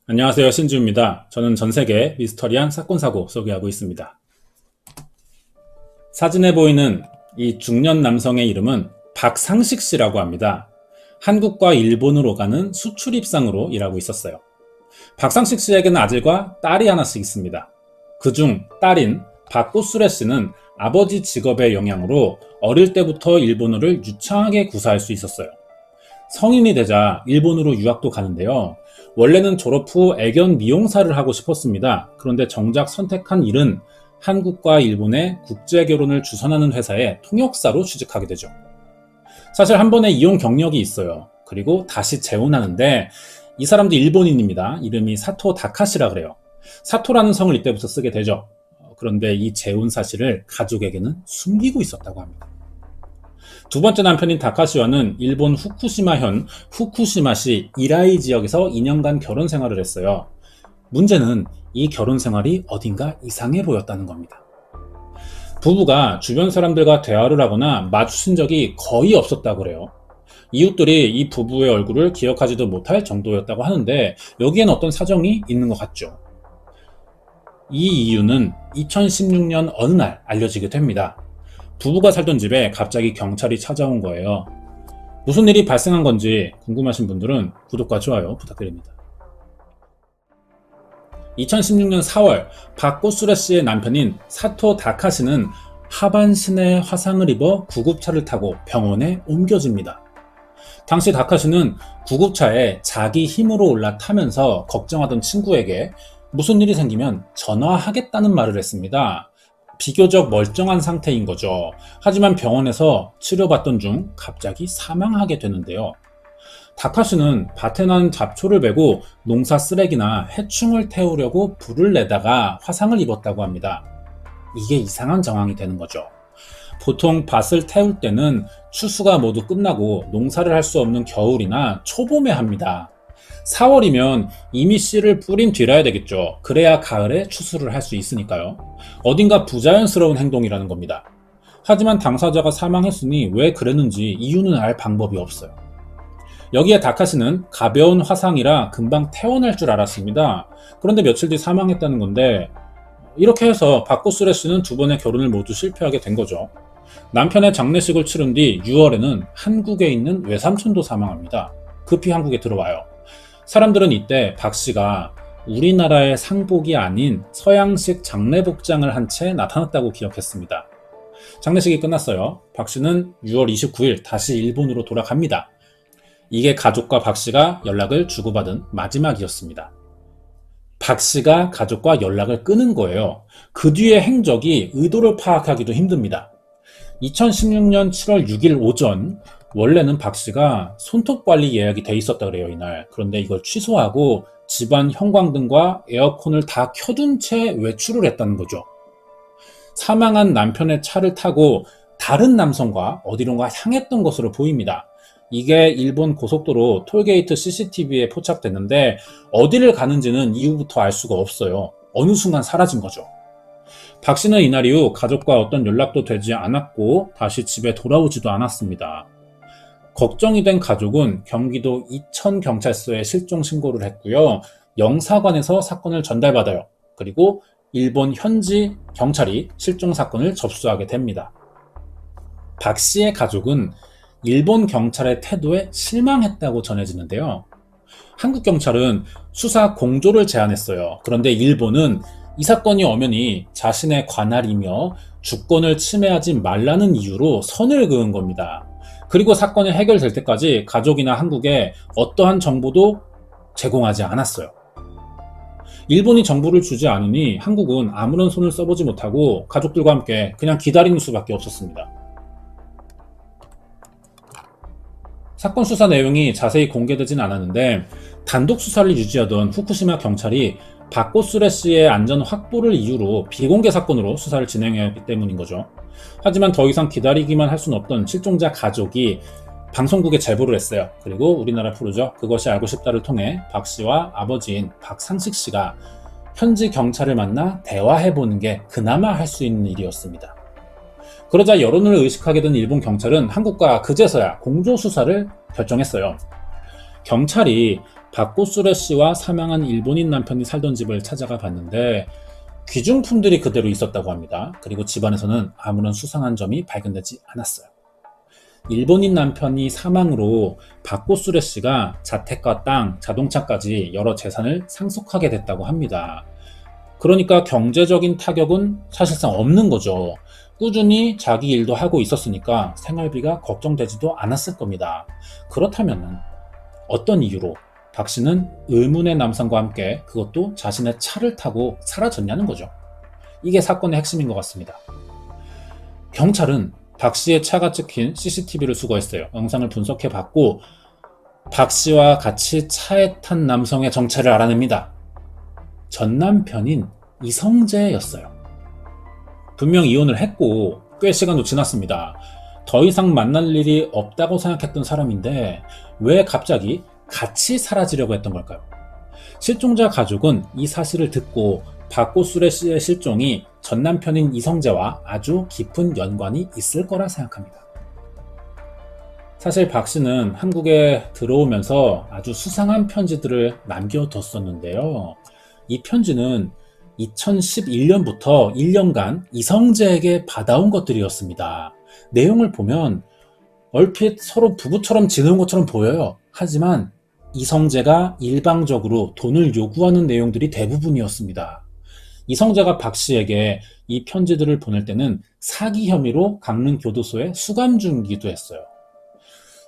안녕하세요, 신주입니다. 저는 전세계 미스터리한 사건 사고 소개하고 있습니다. 사진에 보이는 이 중년 남성의 이름은 박상식 씨라고 합니다. 한국과 일본으로 가는 수출 입상으로 일하고 있었어요. 박상식 씨에게는 아들과 딸이 하나씩 있습니다. 그중 딸인 박고수레 씨는 아버지 직업의 영향으로 어릴 때부터 일본어를 유창하게 구사할 수 있었어요. 성인이 되자 일본으로 유학도 가는데요. 원래는 졸업 후 애견 미용사를 하고 싶었습니다. 그런데 정작 선택한 일은 한국과 일본의 국제 결혼을 주선하는 회사의 통역사로 취직하게 되죠. 사실 한 번의 이용 경력이 있어요. 그리고 다시 재혼하는데 이 사람도 일본인입니다. 이름이 사토 다카시라 그래요. 사토라는 성을 이때부터 쓰게 되죠. 그런데 이 재혼 사실을 가족에게는 숨기고 있었다고 합니다. 두 번째 남편인 다카시와는 일본 후쿠시마현 후쿠시마시 이라이 지역에서 2년간 결혼 생활을 했어요. 문제는 이 결혼 생활이 어딘가 이상해 보였다는 겁니다. 부부가 주변 사람들과 대화를 하거나 마주친 적이 거의 없었다고 그래요. 이웃들이 이 부부의 얼굴을 기억하지도 못할 정도였다고 하는데 여기엔 어떤 사정이 있는 것 같죠. 이 이유는 2016년 어느 날 알려지게 됩니다. 부부가 살던 집에 갑자기 경찰이 찾아온 거예요. 무슨 일이 발생한 건지 궁금하신 분들은 구독과 좋아요 부탁드립니다. 2016년 4월 박고수레 씨의 남편인 사토 다카시는 하반신에 화상을 입어 구급차를 타고 병원에 옮겨집니다. 당시 다카시는 구급차에 자기 힘으로 올라타면서 걱정하던 친구에게 무슨 일이 생기면 전화하겠다는 말을 했습니다. 비교적 멀쩡한 상태인 거죠. 하지만 병원에서 치료받던 중 갑자기 사망하게 되는데요. 다카시는 밭에 난 잡초를 베고 농사 쓰레기나 해충을 태우려고 불을 내다가 화상을 입었다고 합니다. 이게 이상한 정황이 되는 거죠. 보통 밭을 태울 때는 추수가 모두 끝나고 농사를 할 수 없는 겨울이나 초봄에 합니다. 4월이면 이미 씨를 뿌린 뒤라야 되겠죠. 그래야 가을에 추수를 할 수 있으니까요. 어딘가 부자연스러운 행동이라는 겁니다. 하지만 당사자가 사망했으니 왜 그랬는지 이유는 알 방법이 없어요. 여기에 다카시는 가벼운 화상이라 금방 퇴원할 줄 알았습니다. 그런데 며칠 뒤 사망했다는 건데 이렇게 해서 박고수레 씨는 두 번의 결혼을 모두 실패하게 된 거죠. 남편의 장례식을 치른 뒤 6월에는 한국에 있는 외삼촌도 사망합니다. 급히 한국에 들어와요. 사람들은 이때 박 씨가 우리나라의 상복이 아닌 서양식 장례 복장을 한 채 나타났다고 기억했습니다. 장례식이 끝났어요. 박 씨는 6월 29일 다시 일본으로 돌아갑니다. 이게 가족과 박 씨가 연락을 주고받은 마지막이었습니다. 박 씨가 가족과 연락을 끊은 거예요. 그 뒤의 행적이 의도를 파악하기도 힘듭니다. 2016년 7월 6일 오전 원래는 박 씨가 손톱 관리 예약이 돼 있었다 그래요, 이날. 그런데 이걸 취소하고 집안 형광등과 에어컨을 다 켜둔 채 외출을 했다는 거죠. 사망한 남편의 차를 타고 다른 남성과 어디론가 향했던 것으로 보입니다. 이게 일본 고속도로 톨게이트 CCTV에 포착됐는데 어디를 가는지는 이후부터 알 수가 없어요. 어느 순간 사라진 거죠. 박 씨는 이날 이후 가족과 어떤 연락도 되지 않았고 다시 집에 돌아오지도 않았습니다. 걱정이 된 가족은 경기도 이천경찰서에 실종 신고를 했고요. 영사관에서 사건을 전달받아요. 그리고 일본 현지 경찰이 실종 사건을 접수하게 됩니다. 박 씨의 가족은 일본 경찰의 태도에 실망했다고 전해지는데요. 한국 경찰은 수사 공조를 제안했어요. 그런데 일본은 이 사건이 엄연히 자신의 관할이며 주권을 침해하지 말라는 이유로 선을 그은 겁니다. 그리고 사건이 해결될 때까지 가족이나 한국에 어떠한 정보도 제공하지 않았어요. 일본이 정보를 주지 않으니 한국은 아무런 손을 써보지 못하고 가족들과 함께 그냥 기다리는 수밖에 없었습니다. 사건 수사 내용이 자세히 공개되진 않았는데 단독 수사를 유지하던 후쿠시마 경찰이 박고수레 씨의 안전 확보를 이유로 비공개 사건으로 수사를 진행해야 했기 때문인 거죠. 하지만 더 이상 기다리기만 할 수는 없던 실종자 가족이 방송국에 제보를 했어요. 그리고 우리나라 프로죠. 그것이 알고 싶다를 통해 박 씨와 아버지인 박상식 씨가 현지 경찰을 만나 대화해보는 게 그나마 할 수 있는 일이었습니다. 그러자 여론을 의식하게 된 일본 경찰은 한국과 그제서야 공조수사를 결정했어요. 경찰이 박고수레 씨와 사망한 일본인 남편이 살던 집을 찾아가 봤는데 귀중품들이 그대로 있었다고 합니다. 그리고 집안에서는 아무런 수상한 점이 발견되지 않았어요. 일본인 남편이 사망으로 박고수레 씨가 자택과 땅, 자동차까지 여러 재산을 상속하게 됐다고 합니다. 그러니까 경제적인 타격은 사실상 없는 거죠. 꾸준히 자기 일도 하고 있었으니까 생활비가 걱정되지도 않았을 겁니다. 그렇다면 어떤 이유로 박 씨는 의문의 남성과 함께 그것도 자신의 차를 타고 사라졌냐는 거죠. 이게 사건의 핵심인 것 같습니다. 경찰은 박 씨의 차가 찍힌 CCTV를 수거했어요. 영상을 분석해봤고 박 씨와 같이 차에 탄 남성의 정체를 알아냅니다. 전 남편인 이성재였어요. 분명 이혼을 했고 꽤 시간도 지났습니다. 더 이상 만날 일이 없다고 생각했던 사람인데 왜 갑자기 같이 사라지려고 했던 걸까요? 실종자 가족은 이 사실을 듣고 박고수레 씨의 실종이 전 남편인 이성재와 아주 깊은 연관이 있을 거라 생각합니다. 사실 박 씨는 한국에 들어오면서 아주 수상한 편지들을 남겨뒀었는데요. 이 편지는 2011년부터 1년간 이성재에게 받아온 것들이었습니다. 내용을 보면 얼핏 서로 부부처럼 지내는 것처럼 보여요. 하지만 이성재가 일방적으로 돈을 요구하는 내용들이 대부분이었습니다. 이성재가 박 씨에게 이 편지들을 보낼 때는 사기 혐의로 강릉교도소에 수감 중이기도 했어요.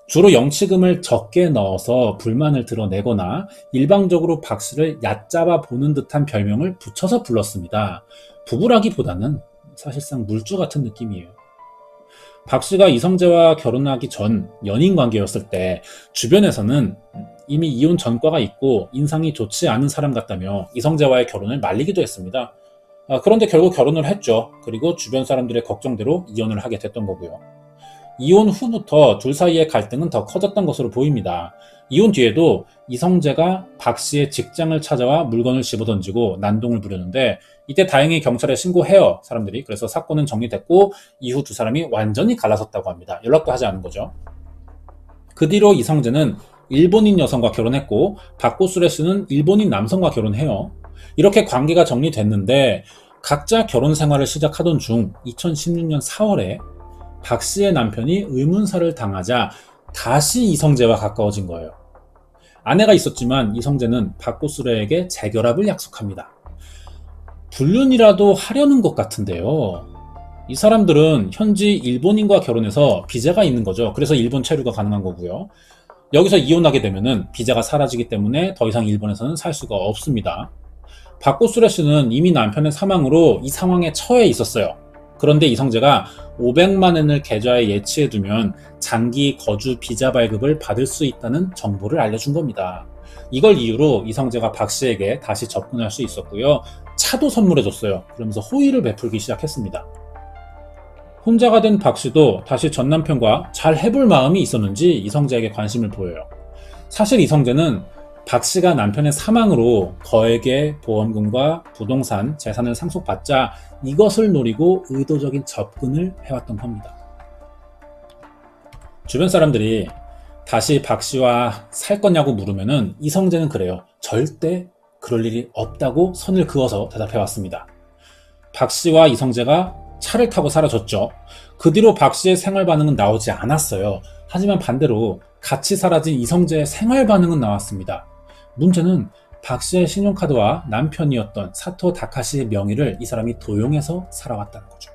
주로 영치금을 적게 넣어서 불만을 드러내거나 일방적으로 박 씨를 얕잡아 보는 듯한 별명을 붙여서 불렀습니다. 부부라기보다는 사실상 물주 같은 느낌이에요. 박 씨가 이성재와 결혼하기 전 연인 관계였을 때 주변에서는 이미 이혼 전과가 있고 인상이 좋지 않은 사람 같다며 이성재와의 결혼을 말리기도 했습니다. 그런데 결국 결혼을 했죠. 그리고 주변 사람들의 걱정대로 이혼을 하게 됐던 거고요. 이혼 후부터 둘 사이의 갈등은 더 커졌던 것으로 보입니다. 이혼 뒤에도 이성재가 박 씨의 직장을 찾아와 물건을 집어던지고 난동을 부렸는데 이때 다행히 경찰에 신고해요, 사람들이. 그래서 사건은 정리됐고 이후 두 사람이 완전히 갈라섰다고 합니다. 연락도 하지 않은 거죠. 그 뒤로 이성재는 일본인 여성과 결혼했고 박고수레 씨는 일본인 남성과 결혼해요. 이렇게 관계가 정리됐는데 각자 결혼 생활을 시작하던 중 2016년 4월에 박 씨의 남편이 의문사를 당하자 다시 이성재와 가까워진 거예요. 아내가 있었지만 이성재는 박고수레에게 재결합을 약속합니다. 불륜이라도 하려는 것 같은데요. 이 사람들은 현지 일본인과 결혼해서 비자가 있는 거죠. 그래서 일본 체류가 가능한 거고요. 여기서 이혼하게 되면은 비자가 사라지기 때문에 더 이상 일본에서는 살 수가 없습니다. 박고수레 씨는 이미 남편의 사망으로 이 상황에 처해 있었어요. 그런데 이성재가 500만 엔을 계좌에 예치해두면 장기 거주 비자 발급을 받을 수 있다는 정보를 알려준 겁니다. 이걸 이유로 이성재가 박 씨에게 다시 접근할 수 있었고요. 차도 선물해줬어요. 그러면서 호의를 베풀기 시작했습니다. 혼자가 된 박 씨도 다시 전 남편과 잘 해볼 마음이 있었는지 이성재에게 관심을 보여요. 사실 이성재는 박 씨가 남편의 사망으로 거액의 보험금과 부동산, 재산을 상속받자 이것을 노리고 의도적인 접근을 해왔던 겁니다. 주변 사람들이 다시 박 씨와 살 거냐고 물으면은 이성재는 그래요. 절대 그럴 일이 없다고 선을 그어서 대답해왔습니다. 박 씨와 이성재가 차를 타고 사라졌죠. 그 뒤로 박 씨의 생활 반응은 나오지 않았어요. 하지만 반대로 같이 사라진 이성재의 생활 반응은 나왔습니다. 문제는 박 씨의 신용카드와 남편이었던 사토 다카시의 명의를 이 사람이 도용해서 살아왔다는 거죠.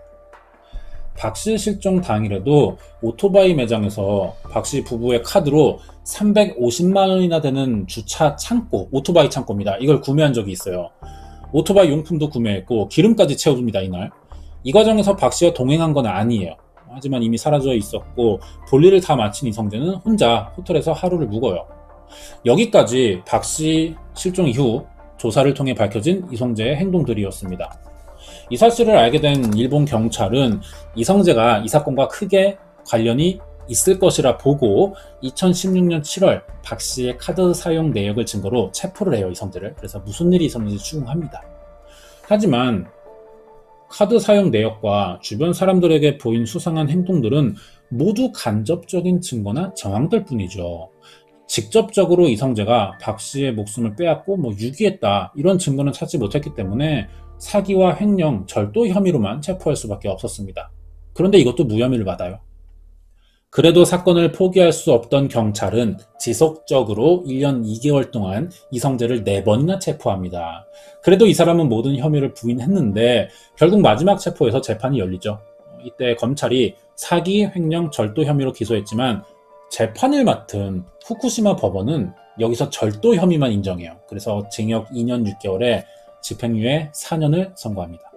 박 씨 실종 당일에도 오토바이 매장에서 박 씨 부부의 카드로 350만 원이나 되는 주차 창고, 오토바이 창고입니다. 이걸 구매한 적이 있어요. 오토바이 용품도 구매했고 기름까지 채워줍니다, 이날. 이 과정에서 박 씨와 동행한 건 아니에요. 하지만 이미 사라져 있었고 볼일을 다 마친 이성재는 혼자 호텔에서 하루를 묵어요. 여기까지 박 씨 실종 이후 조사를 통해 밝혀진 이성재의 행동들이었습니다. 이 사실을 알게 된 일본 경찰은 이성재가 이 사건과 크게 관련이 있을 것이라 보고 2016년 7월 박 씨의 카드 사용 내역을 증거로 체포를 해요, 이성재를. 그래서 무슨 일이 있었는지 추궁합니다. 하지만 카드 사용 내역과 주변 사람들에게 보인 수상한 행동들은 모두 간접적인 증거나 정황들 뿐이죠. 직접적으로 이성재가 박 씨의 목숨을 빼앗고 유기했다 이런 증거는 찾지 못했기 때문에 사기와 횡령, 절도 혐의로만 체포할 수밖에 없었습니다. 그런데 이것도 무혐의를 받아요. 그래도 사건을 포기할 수 없던 경찰은 지속적으로 1년 2개월 동안 이성재를 4번이나 체포합니다. 그래도 이 사람은 모든 혐의를 부인했는데 결국 마지막 체포에서 재판이 열리죠. 이때 검찰이 사기, 횡령, 절도 혐의로 기소했지만 재판을 맡은 후쿠시마 법원은 여기서 절도 혐의만 인정해요. 그래서 징역 2년 6개월에 집행유예 4년을 선고합니다.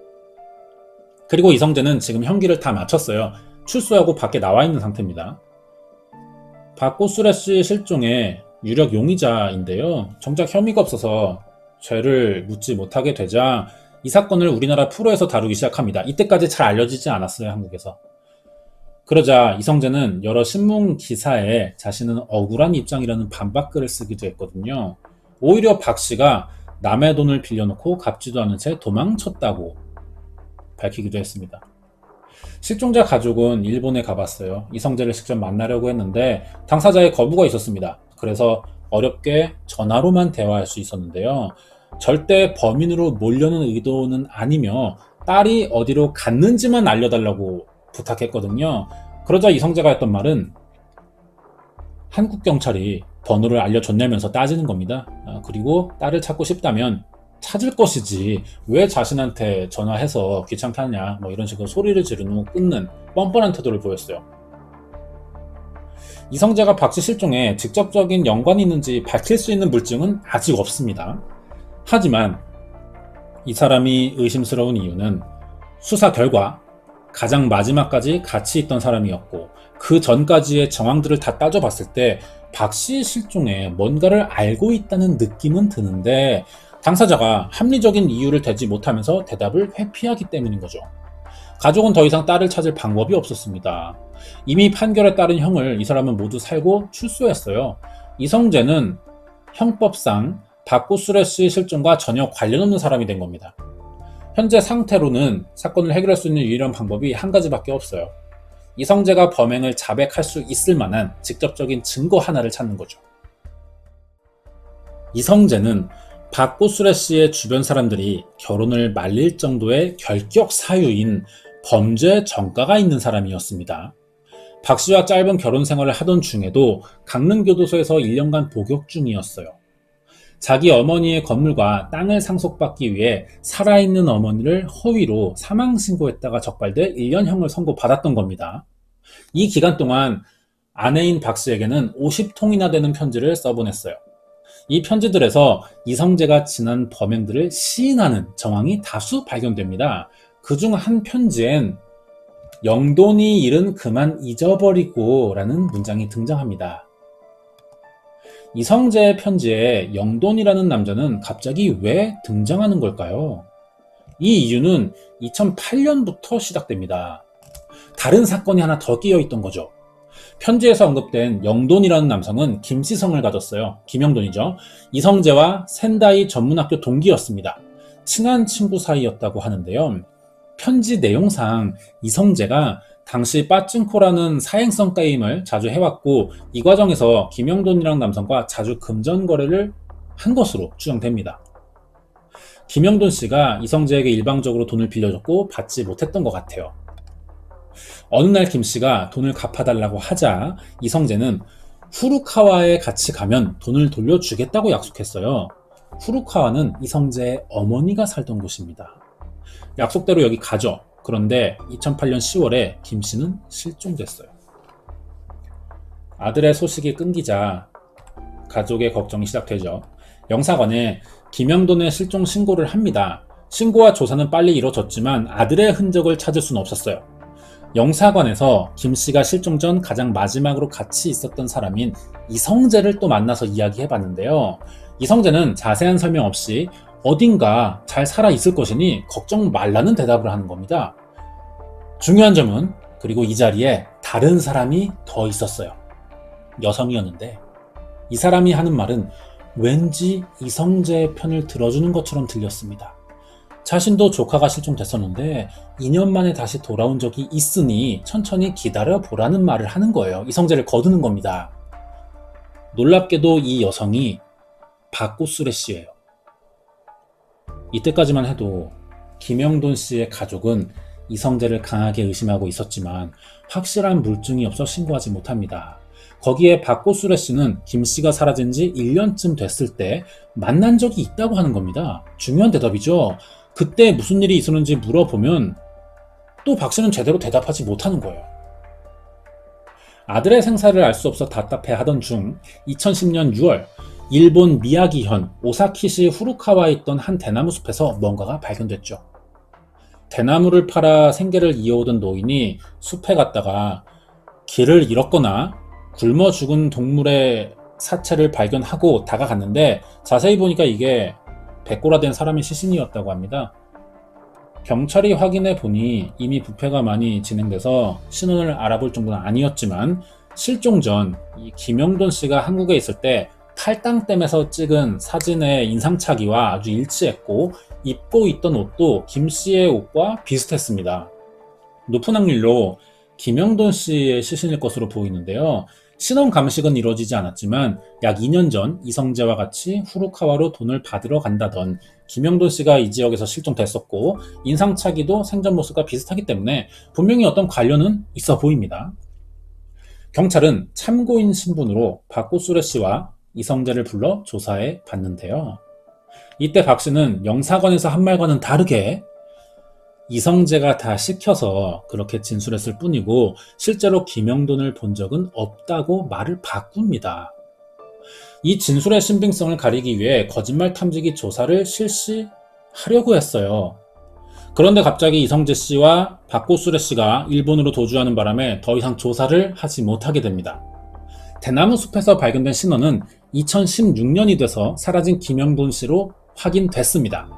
그리고 이성재는 지금 형기를 다 마쳤어요. 출소하고 밖에 나와 있는 상태입니다. 박고수레 씨 실종의 유력 용의자인데요. 정작 혐의가 없어서 죄를 묻지 못하게 되자 이 사건을 우리나라 프로에서 다루기 시작합니다. 이때까지 잘 알려지지 않았어요, 한국에서. 그러자 이성재는 여러 신문 기사에 자신은 억울한 입장이라는 반박글을 쓰기도 했거든요. 오히려 박 씨가 남의 돈을 빌려놓고 갚지도 않은 채 도망쳤다고 밝히기도 했습니다. 실종자 가족은 일본에 가봤어요. 이성재를 직접 만나려고 했는데 당사자의 거부가 있었습니다. 그래서 어렵게 전화로만 대화할 수 있었는데요. 절대 범인으로 몰려는 의도는 아니며 딸이 어디로 갔는지만 알려달라고 부탁했거든요. 그러자 이성재가 했던 말은 한국 경찰이 번호를 알려줬냐면서 따지는 겁니다. 그리고 딸을 찾고 싶다면 찾을 것이지 왜 자신한테 전화해서 귀찮게 하냐 이런 식으로 소리를 지르는 후 끊는 뻔뻔한 태도를 보였어요. 이성재가 박 씨 실종에 직접적인 연관이 있는지 밝힐 수 있는 물증은 아직 없습니다. 하지만 이 사람이 의심스러운 이유는 수사 결과 가장 마지막까지 같이 있던 사람이었고 그 전까지의 정황들을 다 따져봤을 때 박 씨 실종에 뭔가를 알고 있다는 느낌은 드는데 당사자가 합리적인 이유를 대지 못하면서 대답을 회피하기 때문인 거죠. 가족은 더 이상 딸을 찾을 방법이 없었습니다. 이미 판결에 따른 형을 이 사람은 모두 살고 출소했어요. 이성재는 형법상 박고수레 씨 실종과 전혀 관련 없는 사람이 된 겁니다. 현재 상태로는 사건을 해결할 수 있는 유일한 방법이 한 가지밖에 없어요. 이성재가 범행을 자백할 수 있을 만한 직접적인 증거 하나를 찾는 거죠. 이성재는 박고수레 씨의 주변 사람들이 결혼을 말릴 정도의 결격 사유인 범죄 전과가 있는 사람이었습니다. 박 씨와 짧은 결혼 생활을 하던 중에도 강릉교도소에서 1년간 복역 중이었어요. 자기 어머니의 건물과 땅을 상속받기 위해 살아있는 어머니를 허위로 사망신고했다가 적발돼 1년형을 선고받았던 겁니다. 이 기간 동안 아내인 박 씨에게는 50통이나 되는 편지를 써보냈어요. 이 편지들에서 이성재가 지난 범행들을 시인하는 정황이 다수 발견됩니다. 그중 한 편지엔 영돈이 일은 그만 잊어버리고 라는 문장이 등장합니다. 이성재의 편지에 영돈이라는 남자는 갑자기 왜 등장하는 걸까요? 이 이유는 2008년부터 시작됩니다. 다른 사건이 하나 더 끼어있던 거죠. 편지에서 언급된 영돈이라는 남성은 김씨성을 가졌어요. 김영돈이죠. 이성재와 센다이 전문학교 동기였습니다. 친한 친구 사이였다고 하는데요. 편지 내용상 이성재가 당시 빠찡코라는 사행성 게임을 자주 해왔고 이 과정에서 김영돈이라는 남성과 자주 금전 거래를 한 것으로 추정됩니다. 김영돈 씨가 이성재에게 일방적으로 돈을 빌려줬고 받지 못했던 것 같아요. 어느 날 김 씨가 돈을 갚아달라고 하자 이성재는 후루카와에 같이 가면 돈을 돌려주겠다고 약속했어요. 후루카와는 이성재의 어머니가 살던 곳입니다. 약속대로 여기 가죠. 그런데 2008년 10월에 김 씨는 실종됐어요. 아들의 소식이 끊기자 가족의 걱정이 시작되죠. 영사관에 김영돈의 실종 신고를 합니다. 신고와 조사는 빨리 이루어졌지만 아들의 흔적을 찾을 수는 없었어요. 영사관에서 김 씨가 실종 전 가장 마지막으로 같이 있었던 사람인 이성재를 또 만나서 이야기해봤는데요. 이성재는 자세한 설명 없이 어딘가 잘 살아있을 것이니 걱정 말라는 대답을 하는 겁니다. 중요한 점은 그리고 이 자리에 다른 사람이 더 있었어요. 여성이었는데 이 사람이 하는 말은 왠지 이성재의 편을 들어주는 것처럼 들렸습니다. 자신도 조카가 실종됐었는데 2년 만에 다시 돌아온 적이 있으니 천천히 기다려보라는 말을 하는 거예요. 이성재를 거두는 겁니다. 놀랍게도 이 여성이 박고수레 씨예요. 이때까지만 해도 김영돈 씨의 가족은 이성재를 강하게 의심하고 있었지만 확실한 물증이 없어 신고하지 못합니다. 거기에 박고수레 씨는 김 씨가 사라진 지 1년쯤 됐을 때 만난 적이 있다고 하는 겁니다. 중요한 대답이죠. 그때 무슨 일이 있었는지 물어보면 또 박 씨는 제대로 대답하지 못하는 거예요. 아들의 생사를 알 수 없어 답답해하던 중 2010년 6월 일본 미야기현 오사키시 후루카와에 있던 한 대나무 숲에서 뭔가가 발견됐죠. 대나무를 팔아 생계를 이어오던 노인이 숲에 갔다가 길을 잃었거나 굶어 죽은 동물의 사체를 발견하고 다가갔는데 자세히 보니까 이게 백골화된 사람의 시신이었다고 합니다. 경찰이 확인해 보니 이미 부패가 많이 진행돼서 신원을 알아볼 정도는 아니었지만 실종 전 이 김영돈 씨가 한국에 있을 때 탈당댐에서 찍은 사진의 인상착의와 아주 일치했고 입고 있던 옷도 김 씨의 옷과 비슷했습니다. 높은 확률로 김영돈 씨의 시신일 것으로 보이는데요. 신원 감식은 이루어지지 않았지만 약 2년 전 이성재와 같이 후루카와로 돈을 받으러 간다던 김영돈 씨가 이 지역에서 실종됐었고 인상착의도 생전 모습과 비슷하기 때문에 분명히 어떤 관련은 있어 보입니다. 경찰은 참고인 신분으로 박고수레 씨와 이성재를 불러 조사해 봤는데요. 이때 박 씨는 영사관에서 한 말과는 다르게 이성재가 다 시켜서 그렇게 진술했을 뿐이고 실제로 김영돈을 본 적은 없다고 말을 바꿉니다. 이 진술의 신빙성을 가리기 위해 거짓말 탐지기 조사를 실시하려고 했어요. 그런데 갑자기 이성재 씨와 박고수레 씨가 일본으로 도주하는 바람에 더 이상 조사를 하지 못하게 됩니다. 대나무 숲에서 발견된 신원은 2016년이 돼서 사라진 김영돈 씨로 확인됐습니다.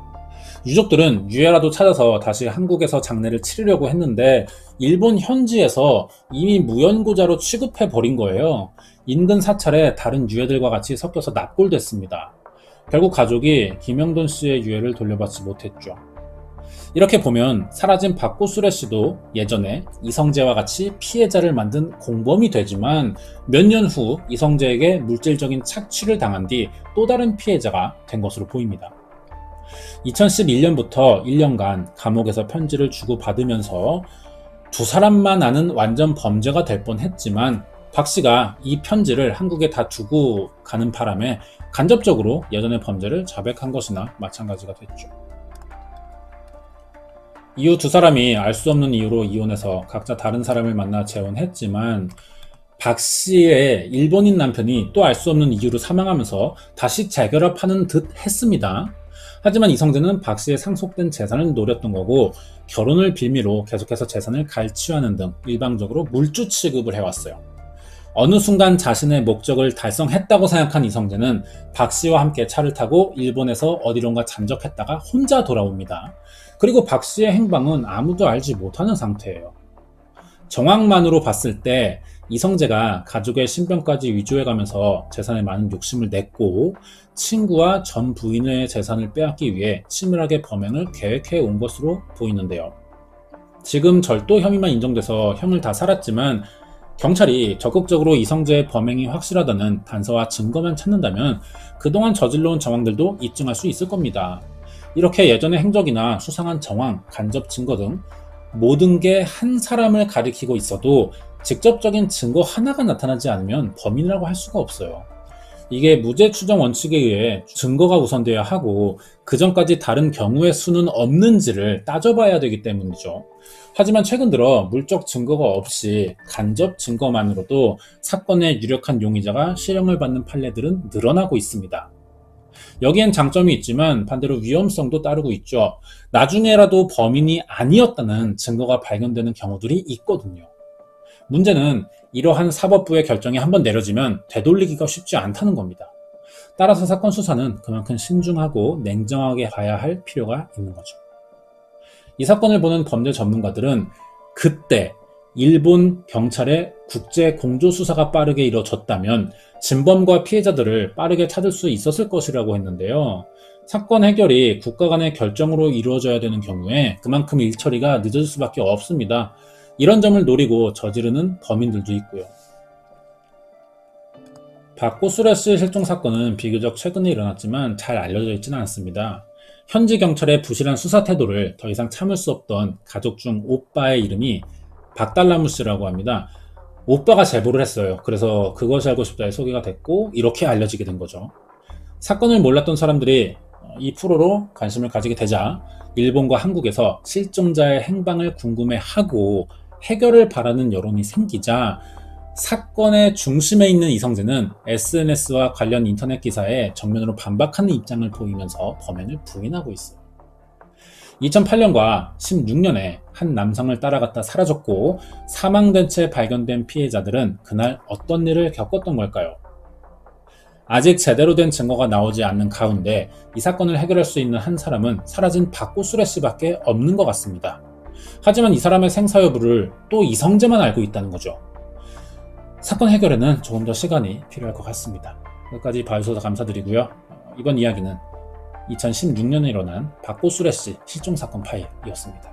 유족들은 유해라도 찾아서 다시 한국에서 장례를 치르려고 했는데 일본 현지에서 이미 무연고자로 취급해 버린 거예요. 인근 사찰에 다른 유해들과 같이 섞여서 납골됐습니다. 결국 가족이 김영돈 씨의 유해를 돌려받지 못했죠. 이렇게 보면 사라진 박고수레 씨도 예전에 이성재와 같이 피해자를 만든 공범이 되지만 몇 년 후 이성재에게 물질적인 착취를 당한 뒤 또 다른 피해자가 된 것으로 보입니다. 2011년부터 1년간 감옥에서 편지를 주고받으면서 두 사람만 아는 완전 범죄가 될 뻔했지만 박 씨가 이 편지를 한국에 다 두고 가는 바람에 간접적으로 예전의 범죄를 자백한 것이나 마찬가지가 됐죠. 이후 두 사람이 알 수 없는 이유로 이혼해서 각자 다른 사람을 만나 재혼했지만 박 씨의 일본인 남편이 또 알 수 없는 이유로 사망하면서 다시 재결합하는 듯 했습니다. 하지만 이성재는 박 씨의 상속된 재산을 노렸던 거고 결혼을 빌미로 계속해서 재산을 갈취하는 등 일방적으로 물주 취급을 해왔어요. 어느 순간 자신의 목적을 달성했다고 생각한 이성재는 박 씨와 함께 차를 타고 일본에서 어디론가 잠적했다가 혼자 돌아옵니다. 그리고 박 씨의 행방은 아무도 알지 못하는 상태예요. 정황만으로 봤을 때 이성재가 가족의 신변까지 위조해가면서 재산에 많은 욕심을 냈고 친구와 전 부인의 재산을 빼앗기 위해 치밀하게 범행을 계획해 온 것으로 보이는데요. 지금 절도 혐의만 인정돼서 형을 다 살았지만 경찰이 적극적으로 이성재의 범행이 확실하다는 단서와 증거만 찾는다면 그동안 저질러온 정황들도 입증할 수 있을 겁니다. 이렇게 예전의 행적이나 수상한 정황, 간접 증거 등 모든 게 한 사람을 가리키고 있어도 직접적인 증거 하나가 나타나지 않으면 범인이라고 할 수가 없어요. 이게 무죄 추정 원칙에 의해 증거가 우선돼야 하고 그 전까지 다른 경우의 수는 없는지를 따져봐야 되기 때문이죠. 하지만 최근 들어 물적 증거가 없이 간접 증거만으로도 사건의 유력한 용의자가 실형을 받는 판례들은 늘어나고 있습니다. 여기엔 장점이 있지만 반대로 위험성도 따르고 있죠. 나중에라도 범인이 아니었다는 증거가 발견되는 경우들이 있거든요. 문제는 이러한 사법부의 결정이 한번 내려지면 되돌리기가 쉽지 않다는 겁니다. 따라서 사건 수사는 그만큼 신중하고 냉정하게 봐야 할 필요가 있는 거죠. 이 사건을 보는 범죄 전문가들은 그때 일본 경찰의 국제 공조 수사가 빠르게 이뤄졌다면 진범과 피해자들을 빠르게 찾을 수 있었을 것이라고 했는데요. 사건 해결이 국가 간의 결정으로 이루어져야 되는 경우에 그만큼 일처리가 늦어질 수밖에 없습니다. 이런 점을 노리고 저지르는 범인들도 있고요. 박고수라 씨 실종 사건은 비교적 최근에 일어났지만 잘 알려져 있지는 않습니다. 현지 경찰의 부실한 수사 태도를 더 이상 참을 수 없던 가족 중 오빠의 이름이 박달나무 씨라고 합니다. 오빠가 제보를 했어요. 그래서 그것이 알고 싶다에 소개가 됐고 이렇게 알려지게 된 거죠. 사건을 몰랐던 사람들이 이 프로로 관심을 가지게 되자 일본과 한국에서 실종자의 행방을 궁금해하고 해결을 바라는 여론이 생기자 사건의 중심에 있는 이성재는 SNS와 관련 인터넷 기사에 정면으로 반박하는 입장을 보이면서 범행을 부인하고 있어요. 2008년과 16년에 한 남성을 따라갔다 사라졌고 사망된 채 발견된 피해자들은 그날 어떤 일을 겪었던 걸까요? 아직 제대로 된 증거가 나오지 않는 가운데 이 사건을 해결할 수 있는 한 사람은 사라진 박고수레 씨밖에 없는 것 같습니다. 하지만 이 사람의 생사 여부를 또 이성재만 알고 있다는 거죠. 사건 해결에는 조금 더 시간이 필요할 것 같습니다. 끝까지 봐주셔서 감사드리고요. 이번 이야기는 2016년에 일어난 박고수레 씨 실종 사건 파일이었습니다.